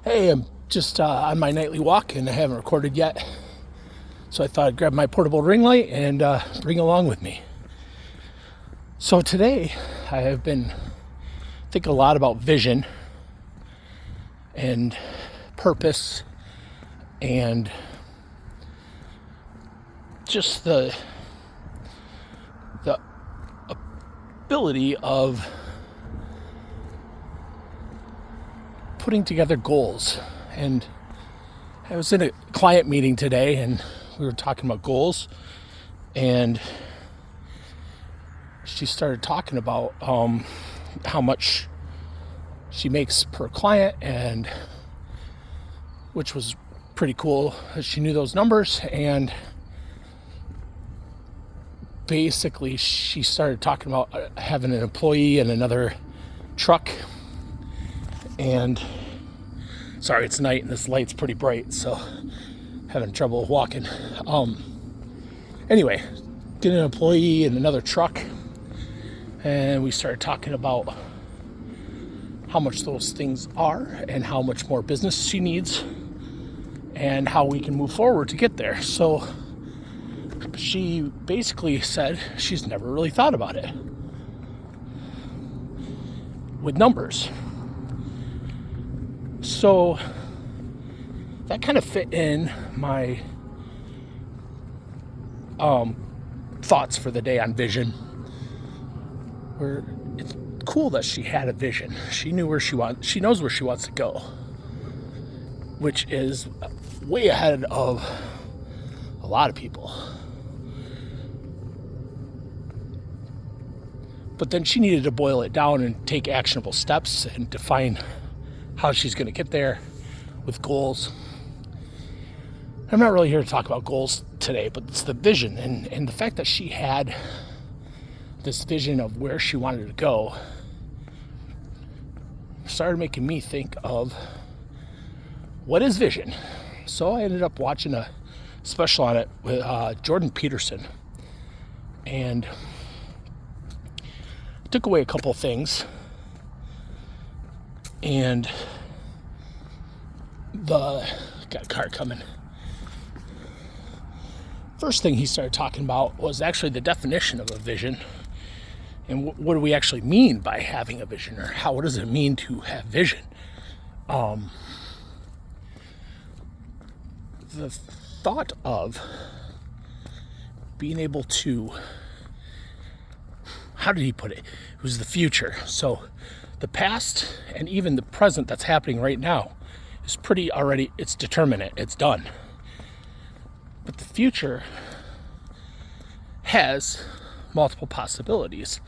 Hey, I'm just on my nightly walk and I haven't recorded yet. So I thought I'd grab my portable ring light and bring along with me. So today I have been thinking a lot about vision and purpose and just the ability of putting together goals. And I was in a client meeting today and we were talking about goals, and she started talking about how much she makes per client, and which was pretty cool that she knew those numbers. And basically she started talking about having an employee and another truck. And sorry, it's night and this light's pretty bright, so having trouble walking. Anyway, get an employee and another truck, and we started talking about how much those things are and how much more business she needs and how we can move forward to get there. So she basically said she's never really thought about it with numbers. So that kind of fit in my thoughts for the day on vision, where it's cool that she had a vision. She knew where she knows where she wants to go, which is way ahead of a lot of people. But then she needed to boil it down and take actionable steps and define how she's going to get there with goals. I'm not really here to talk about goals today, but it's the vision and the fact that she had this vision of where she wanted to go started making me think of what is vision. So I ended up watching a special on it with Jordan Peterson, and took away a couple things. And got a car coming. First thing he started talking about was actually the definition of a vision, and what do we actually mean by having a vision, or what does it mean to have vision. The thought of being able to, how did he put it? It was the future. So the past and even the present that's happening right now is it's determinate, it's done. But the future has multiple possibilities.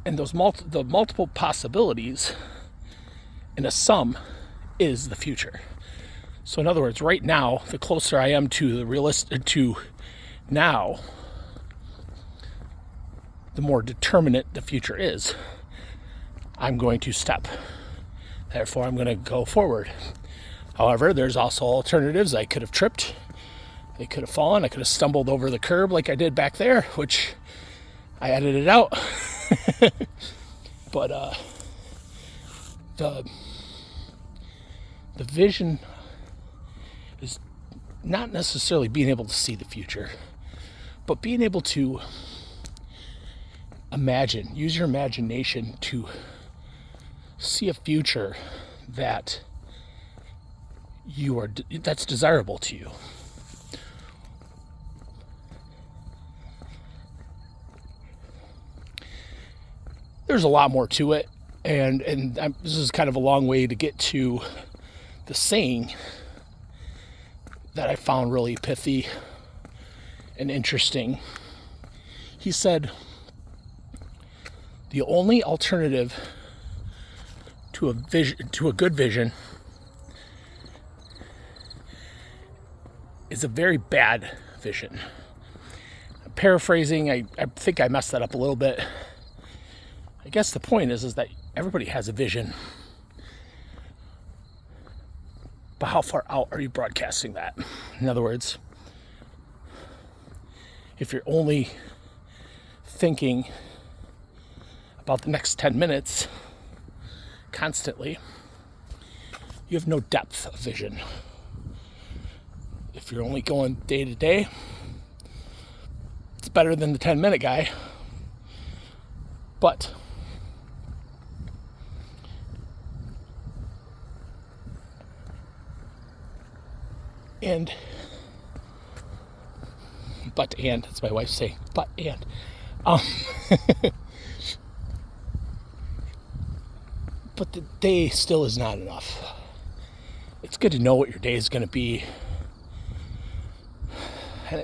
And the multiple possibilities in a sum is the future. So in other words, right now, the closer I am to to now, the more determinate the future is. I'm going to step. Therefore, I'm going to go forward. However, there's also alternatives. I could have tripped. I could have fallen. I could have stumbled over the curb like I did back there, which I edited out. But the vision is not necessarily being able to see the future, but being able to use your imagination to see a future that's desirable to you. There's a lot more to it, and this is kind of a long way to get to the saying that I found really pithy and interesting. He said, the only alternative to a good vision is a very bad vision. Paraphrasing, I think I messed that up a little bit. I guess the point is that everybody has a vision. But how far out are you broadcasting that? In other words, if you're only thinking about the next 10 minutes constantly, you have no depth of vision. If you're only going day to day, it's better than the 10-minute guy. But that's my wife saying, but the day still is not enough. It's good to know what your day is going to be.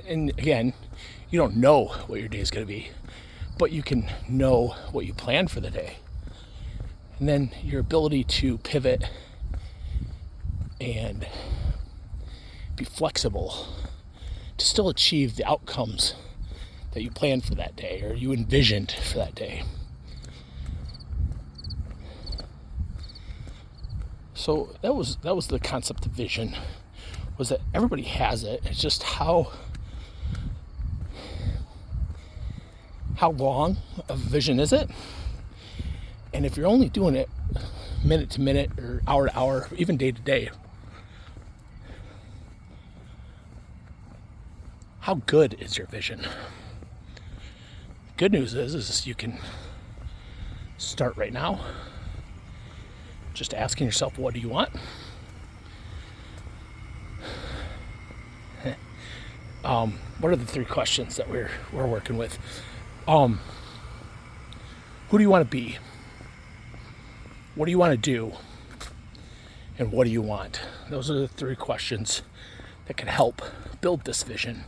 And again, you don't know what your day is going to be, but you can know what you plan for the day. And then your ability to pivot and be flexible to still achieve the outcomes that you planned for that day or you envisioned for that day. So that was the concept of vision, was that everybody has it. It's just how long of a vision is it? And if you're only doing it minute to minute or hour to hour, even day to day, how good is your vision? Good news is you can start right now, just asking yourself, what do you want? What are the 3 questions that we're working with? Who do you want to be? What do you want to do? And what do you want? Those are the 3 questions that can help build this vision.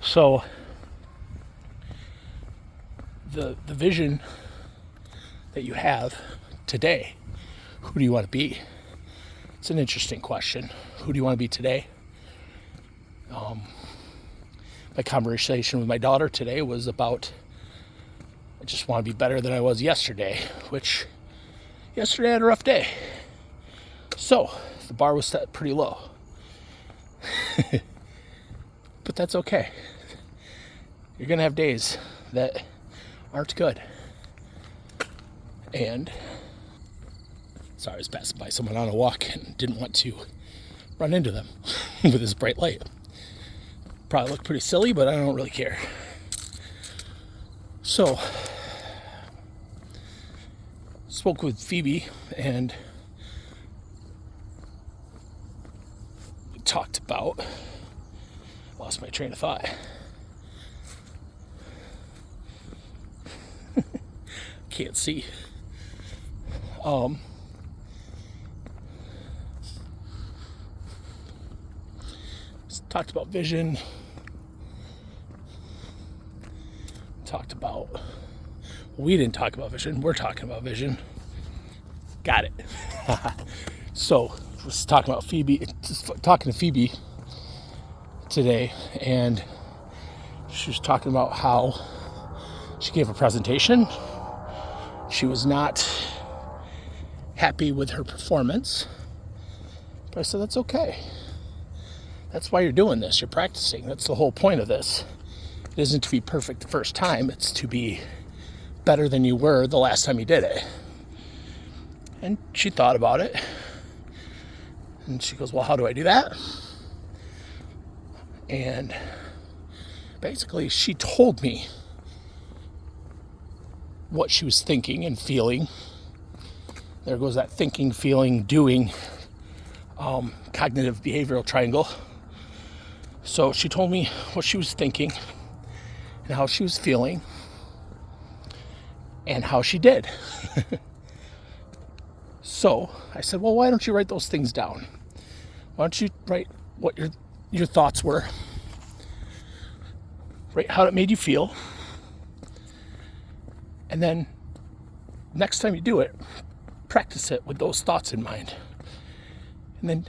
So the vision that you have today, who do you want to be? It's an interesting question. Who do you want to be today? My conversation with my daughter today was about, I just want to be better than I was yesterday, which yesterday I had a rough day. So the bar was set pretty low. But that's okay. You're going to have days that aren't good. And sorry, I was passing by someone on a walk and didn't want to run into them with this bright light. Probably look pretty silly, but I don't really care. So, spoke with Phoebe and we talked about, lost my train of thought. Can't see. Talked about vision. We didn't talk about vision. We're talking about vision. Got it. So, was talking to Phoebe today, and she was talking about how she gave a presentation. She was not happy with her performance, but I said, that's okay. That's why you're doing this. You're practicing. That's the whole point of this. It isn't to be perfect the first time. It's to be better than you were the last time you did it. And she thought about it. And she goes, well, how do I do that? And basically, she told me what she was thinking and feeling. There goes that thinking, feeling, doing, cognitive behavioral triangle. So she told me what she was thinking and how she was feeling and how she did. So I said, well, why don't you write those things down? Why don't you write what your thoughts were? Write how it made you feel. And then next time you do it, practice it with those thoughts in mind. And then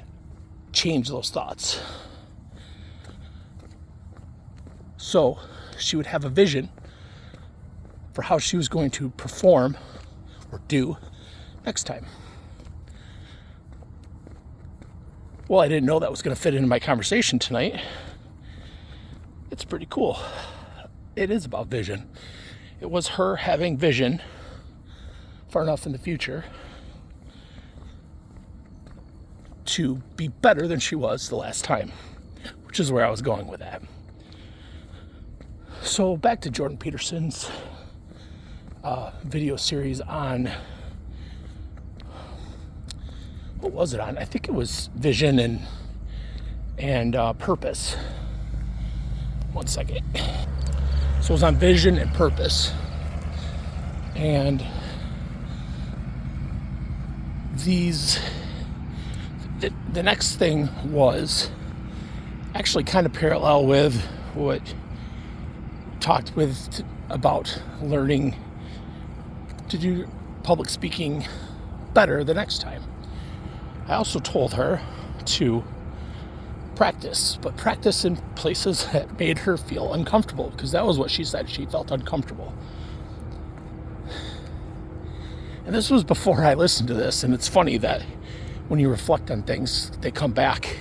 change those thoughts. So she would have a vision for how she was going to perform or do next time. Well, I didn't know that was going to fit into my conversation tonight. It's pretty cool. It is about vision. It was her having vision far enough in the future to be better than she was the last time, which is where I was going with that. So back to Jordan Peterson's video series on, what was it on? I think it was vision and purpose. One second. So it was on vision and purpose. And the next thing was actually kind of parallel with what talked with about learning to do public speaking better the next time. I also told her to practice, but practice in places that made her feel uncomfortable, because that was what she said. She felt uncomfortable. And this was before I listened to this, and it's funny that when you reflect on things, they come back.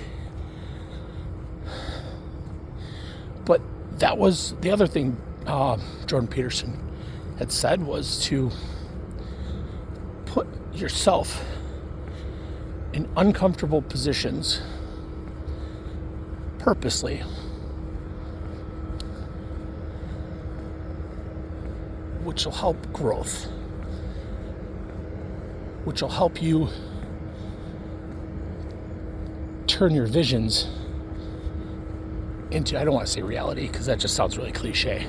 But that was the other thing Jordan Peterson had said, was to put yourself in uncomfortable positions purposely, which will help growth, which will help you turn your visions into, I don't want to say reality, because that just sounds really cliche.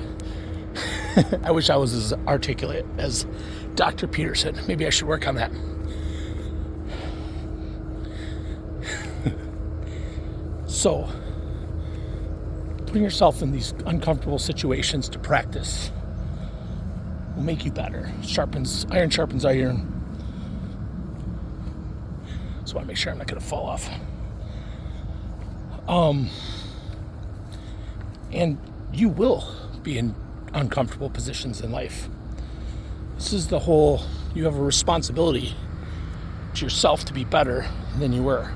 I wish I was as articulate as Dr. Peterson. Maybe I should work on that. So, putting yourself in these uncomfortable situations to practice will make you better. Iron sharpens iron. So I want to make sure I'm not going to fall off. And you will be in uncomfortable positions in life. This is the whole, you have a responsibility to yourself to be better than you were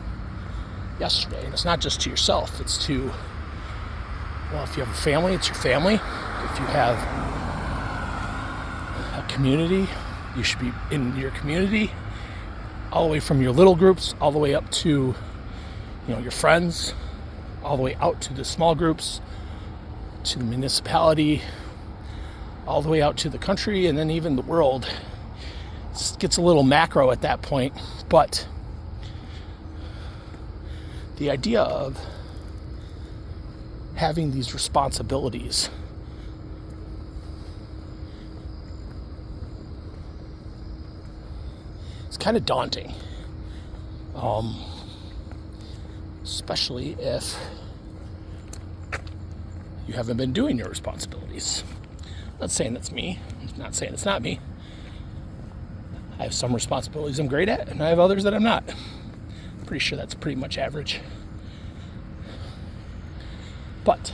yesterday. And it's not just to yourself, it's to, well, if you have a family, it's your family. If you have a community, you should be in your community, all the way from your little groups, all the way up to, your friends, all the way out to the small groups, to the municipality, all the way out to the country, and then even the world. It gets a little macro at that point, but the idea of having these responsibilities is kind of daunting, especially if you haven't been doing your responsibilities. I'm not saying that's me. I'm not saying it's not me. I have some responsibilities I'm great at, and I have others that I'm not. I'm pretty sure that's pretty much average. But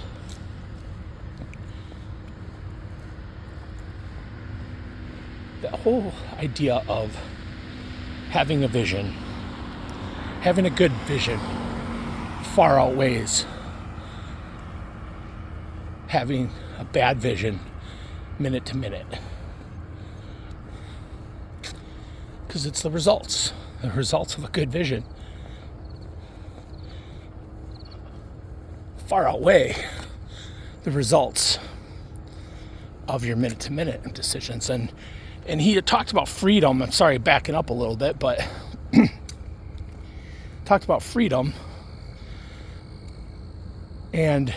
the whole idea of having a vision, having a good vision, far outweighs having a bad vision minute to minute. Because it's the results of a good vision far outweigh the results of your minute to minute decisions. And he had talked about freedom. I'm sorry, backing up a little bit, but talked about freedom. And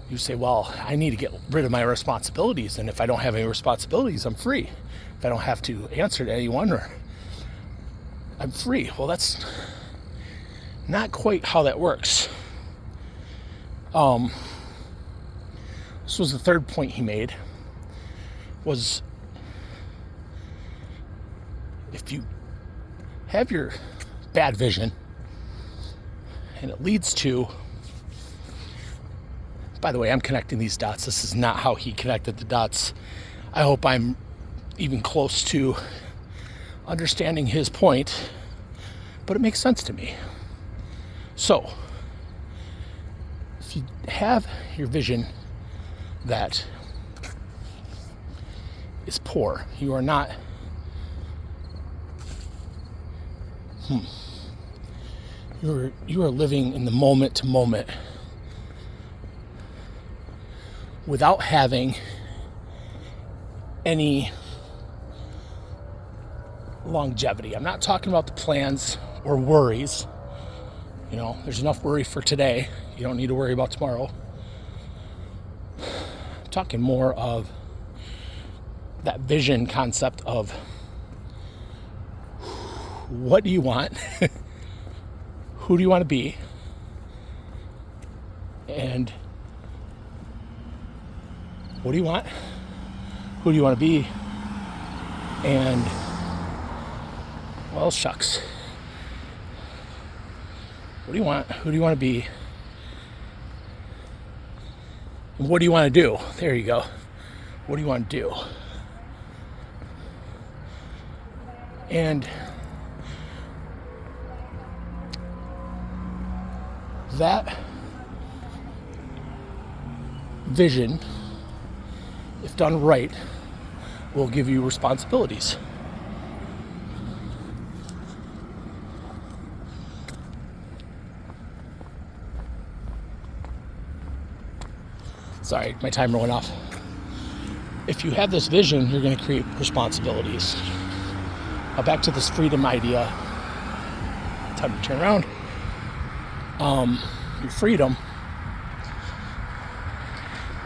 you say, well, I need to get rid of my responsibilities, and if I don't have any responsibilities, I'm free. If I don't have to answer to anyone, or I'm free. Well, that's not quite how that works. This was the third point he made, was if you have your bad vision and it leads to, by the way, I'm connecting these dots. This is not how he connected the dots. I hope I'm even close to understanding his point, but it makes sense to me. So, if you have your vision that is poor, you are not You are living in the moment to moment without having any longevity. I'm not talking about the plans or worries. You know, there's enough worry for today. You don't need to worry about tomorrow. I'm talking more of that vision concept of what do you want? Who do you want to be? And what do you want? Who do you want to be? And, well, shucks. What do you want? Who do you want to be? And what do you want to do? There you go. What do you want to do? And that vision, if done right, will give you responsibilities. Sorry, my timer went off. If you have this vision, you're going to create responsibilities. Now back to this freedom idea. Time to turn around. Your freedom.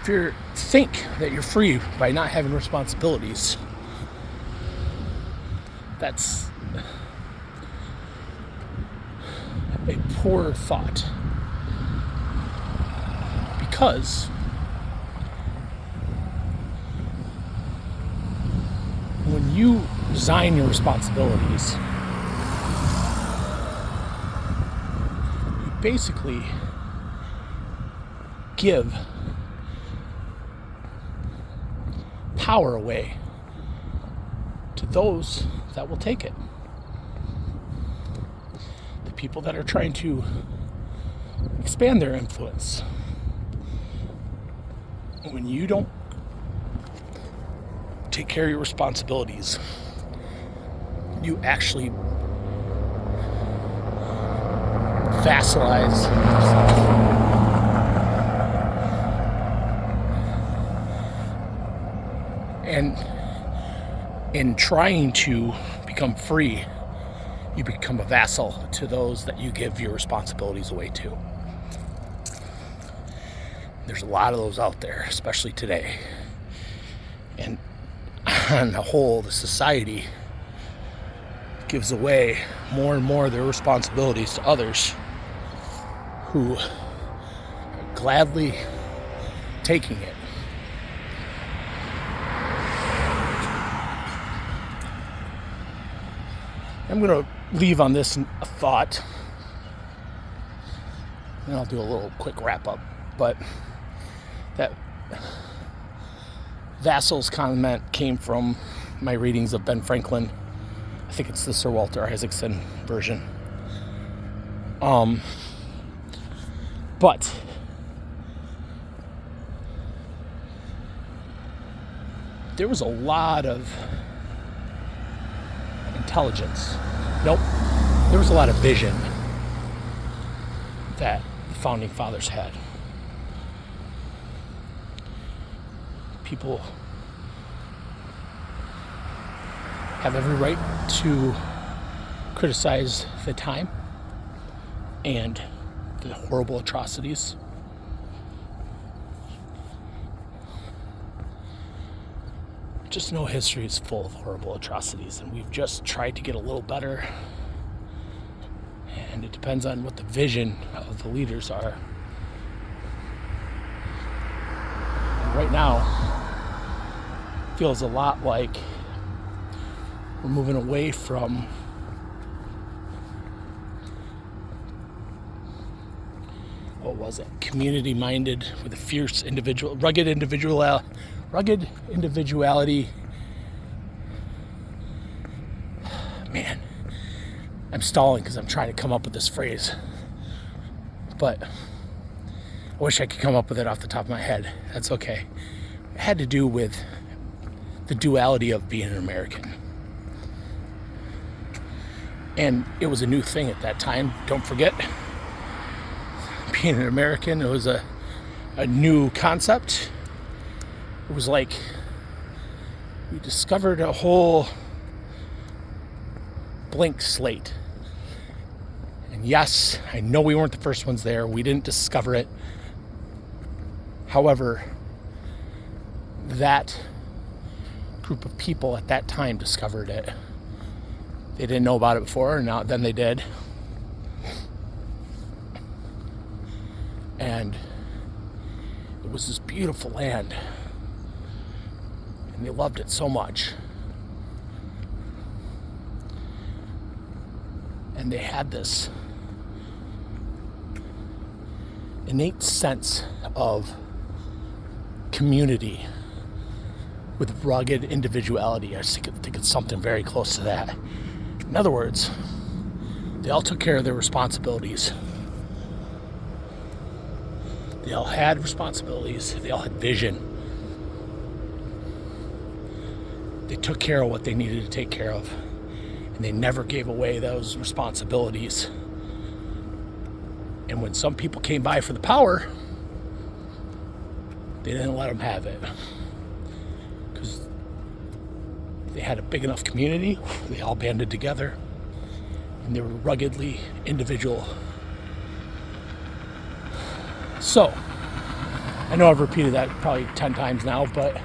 If you think that you're free by not having responsibilities, that's a poor thought. Because when you resign your responsibilities, you basically give power away to those that will take it. The people that are trying to expand their influence. When you don't take care of your responsibilities, you actually vassalize yourself. And in trying to become free, you become a vassal to those that you give your responsibilities away to. There's a lot of those out there, especially today. And on the whole, the society gives away more and more of their responsibilities to others who are gladly taking it. I'm going to leave on this a thought, and I'll do a little quick wrap up. But that vassals comment came from my readings of Ben Franklin. I think it's the Sir Walter Isaacson version. But there was a lot of intelligence. Nope. There was a lot of vision that the founding fathers had. People have every right to criticize the time and the horrible atrocities. Just know history is full of horrible atrocities, and we've just tried to get a little better. And it depends on what the vision of the leaders are. And right now, feels a lot like we're moving away from what was it? Community-minded with a fierce individual, rugged individuality. Man, I'm stalling because I'm trying to come up with this phrase, but I wish I could come up with it off the top of my head. That's okay. It had to do with the duality of being an American. And it was a new thing at that time. Don't forget, being an American, it was a new concept. It was like we discovered a whole blank slate. And yes, I know we weren't the first ones there. We didn't discover it. However, that group of people at that time discovered it. They didn't know about it before, and now then they did. And it was this beautiful land. And they loved it so much. And they had this innate sense of community with rugged individuality. I think it's something very close to that. In other words, they all took care of their responsibilities. They all had responsibilities. They all had vision. They took care of what they needed to take care of. And they never gave away those responsibilities. And when some people came by for the power, they didn't let them have it. Because they had a big enough community, they all banded together, and they were ruggedly individual. So, I know I've repeated that probably 10 times now, but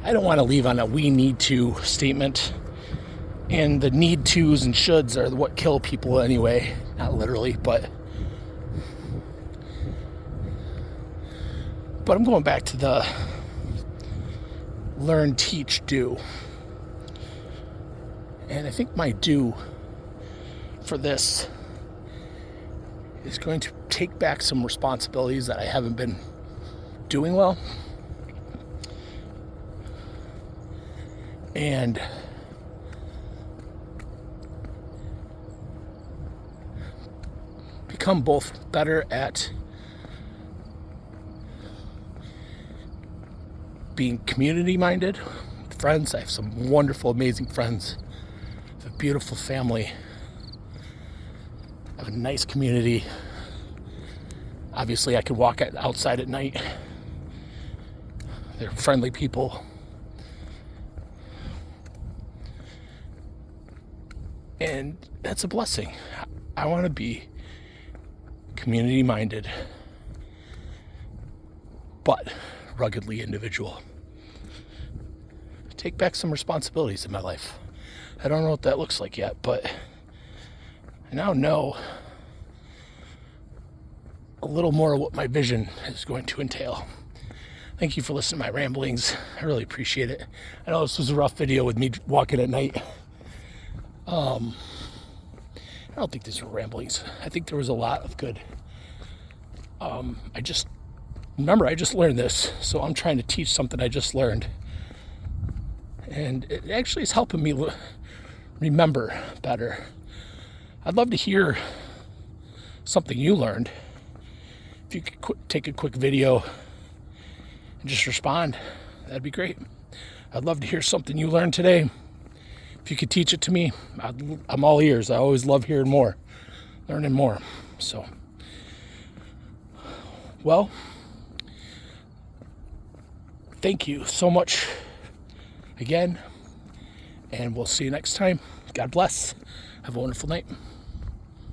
I don't want to leave on a we need to statement. And the need tos and shoulds are what kill people anyway. Not literally, but I'm going back to the learn, teach, do. And I think my do for this is going to take back some responsibilities that I haven't been doing well. And become both better at being community-minded with friends. I have some wonderful, amazing friends. I have a beautiful family. I have a nice community. Obviously, I could walk outside at night. They're friendly people. And that's a blessing. I want to be community-minded, but ruggedly individual. Take back some responsibilities in my life. I don't know what that looks like yet, but I now know a little more of what my vision is going to entail. Thank you for listening to my ramblings. I really appreciate it. I know this was a rough video with me walking at night. I don't think these were ramblings. I think there was a lot of good. I just learned this, so I'm trying to teach something I just learned. And it actually is helping me remember better. I'd love to hear something you learned. If you could take a quick video and just respond, that'd be great. I'd love to hear something you learned today. If you could teach it to me, I'm all ears. I always love hearing more, learning more. So, well, thank you so much again, and we'll see you next time. God bless. Have a wonderful night.